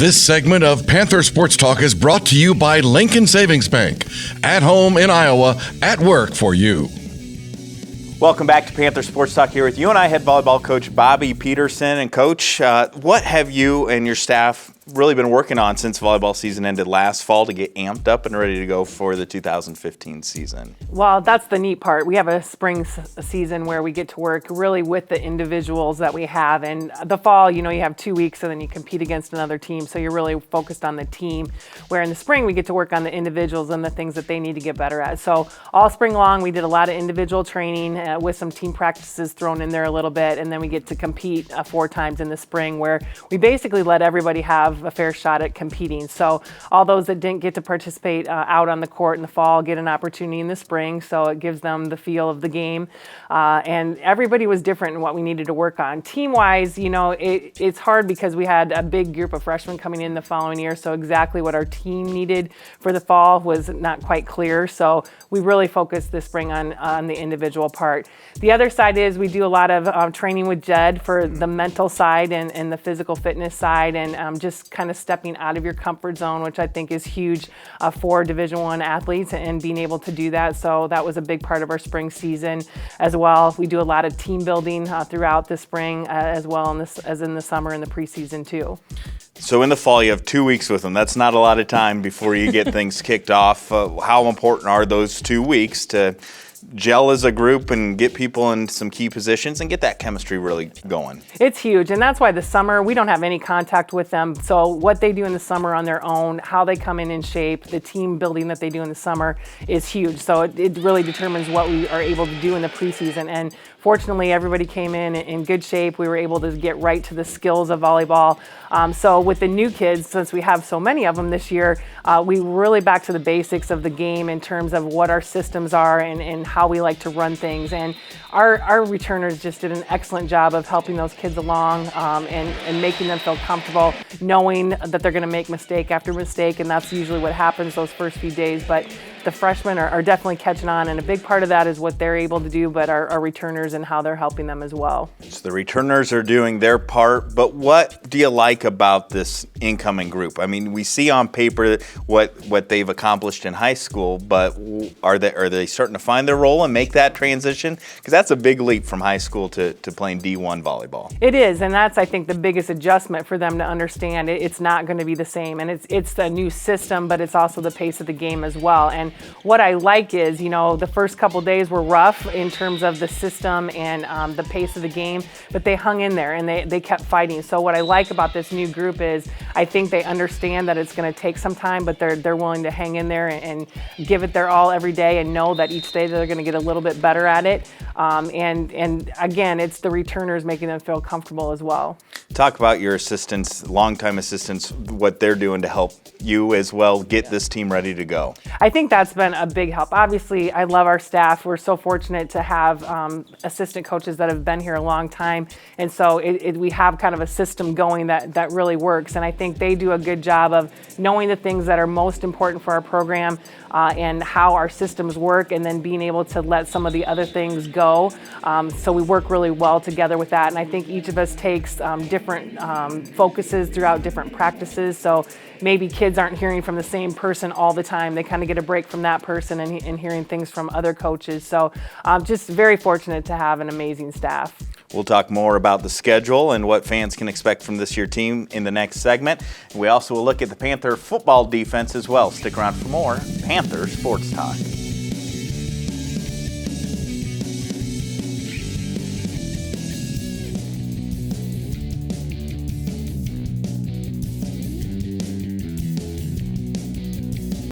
This segment of Panther Sports Talk is brought to you by Lincoln Savings Bank. At home in Iowa, at work for you. Welcome back to Panther Sports Talk here with you and I, head volleyball coach Bobbi Petersen. And Coach, what have you and your staff really been working on since volleyball season ended last fall to get amped up and ready to go for the 2015 season? Well, that's the neat part. We have a spring season where we get to work really with the individuals that we have. And the fall, you have 2 weeks and then you compete against another team. So you're really focused on the team. Where in the spring, we get to work on the individuals and the things that they need to get better at. So all spring long, we did a lot of individual training with some team practices thrown in there a little bit. And then we get to compete 4 times in the spring where we basically let everybody have a fair shot at competing. So all those that didn't get to participate out on the court in the fall get an opportunity in the spring. So it gives them the feel of the game. And everybody was different in what we needed to work on. Team-wise, it's hard because we had a big group of freshmen coming in the following year. So exactly what our team needed for the fall was not quite clear. So we really focused this spring on the individual part. The other side is we do a lot of training with Jed for the mental side and the physical fitness side, and just kind of stepping out of your comfort zone, which I think is huge for Division I athletes and being able to do that. So that was a big part of our spring season as well. We do a lot of team building throughout the spring as well as in the summer and the preseason too. So in the fall, you have 2 weeks with them. That's not a lot of time before you get things kicked off. How important are those 2 weeks to gel as a group and get people in some key positions and get that chemistry really going? It's huge, and that's why the summer, we don't have any contact with them. So what they do in the summer on their own, how they come in shape, the team building that they do in the summer is huge. So it really determines what we are able to do in the preseason. And fortunately, everybody came in good shape. We were able to get right to the skills of volleyball. So with the new kids, since we have so many of them this year, we really back to the basics of the game in terms of what our systems are and how we like to run things. And our returners just did an excellent job of helping those kids along and making them feel comfortable, knowing that they're going to make mistake after mistake, and that's usually what happens those first few days. But the freshmen are definitely catching on, and a big part of that is what they're able to do, but our returners and how they're helping them as well. So the returners are doing their part, but what do you like about this incoming group? I mean, we see on paper what they've accomplished in high school, but are they starting to find their role and make that transition? Because that's a big leap from high school to playing D1 volleyball. It is, and that's, I think, the biggest adjustment for them to understand. It's not going to be the same, and it's a new system, but it's also the pace of the game as well. And what I like is, the first couple days were rough in terms of the system and the pace of the game, but they hung in there and they kept fighting. So what I like about this new group is I think they understand that it's going to take some time, but they're willing to hang in there and give it their all every day and know that each day they're going to get a little bit better at it. And again, it's the returners making them feel comfortable as well. Talk about your assistants, longtime assistants, what they're doing to help you as well get this team ready to go. I think that's been a big help. Obviously, I love our staff. We're so fortunate to have assistant coaches that have been here a long time. And so we have kind of a system going that really works. And I think they do a good job of knowing the things that are most important for our program and how our systems work, and then being able to let some of the other things go. So we work really well together with that. And I think each of us takes different focuses throughout different practices. So maybe kids aren't hearing from the same person all the time. They kind of get a break from that person and hearing things from other coaches. So just very fortunate to have an amazing staff. We'll talk more about the schedule and what fans can expect from this year team in the next segment. We also will look at the Panther football defense as well. Stick around for more Panther Sports Talk.